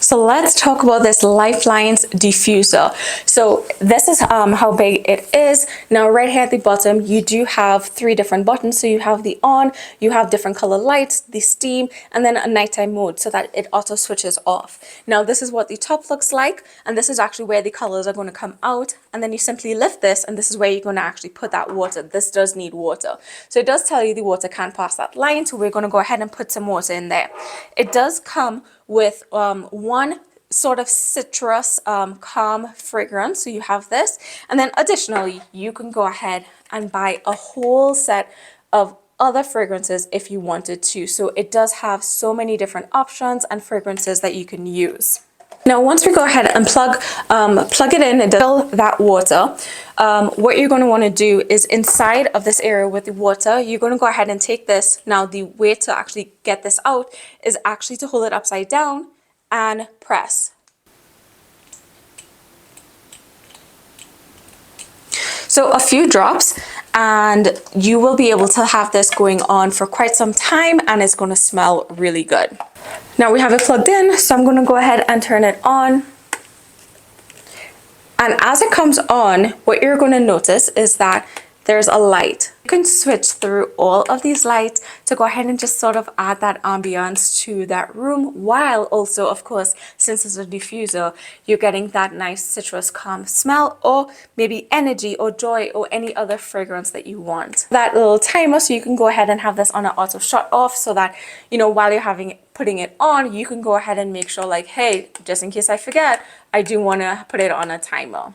So let's talk about this Lifelines diffuser. So this is how big it is. Now right here at the bottom, you do have 3 different buttons. So you have the on, you have different color lights, the steam, and then a nighttime mode so that it auto switches off. Now this is what the top looks like, and this is actually where the colors are going to come out. And then you simply lift this, and this is where you're going to actually put that water. This does need water. So it does tell you the water can't pass that line, so we're going to go ahead and put some water in there. It does come with one sort of citrus calm fragrance, so you have this, and then additionally you can go ahead and buy a whole set of other fragrances if you wanted to. So it does have so many different options and fragrances that you can use. Now once we go ahead and plug it in and fill that water, what you're going to want to do is inside of this area with the water, you're going to go ahead and take this. Now the way to actually get this out is actually to hold it upside down and press. So a few drops and you will be able to have this going on for quite some time, and it's going to smell really good. Now we have it plugged in, so I'm going to go ahead and turn it on. And as it comes on, what you're going to notice is that there's a light. You can switch through all of these lights to go ahead and just sort of add that ambiance to that room, while also, of course, since it's a diffuser, you're getting that nice citrus calm smell, or maybe energy or joy or any other fragrance that you want. That little timer, so you can go ahead and have this on an auto shut off, so that, you know, while you're putting it on, you can go ahead and make sure, like, hey, just in case I forget, I do want to put it on a timer.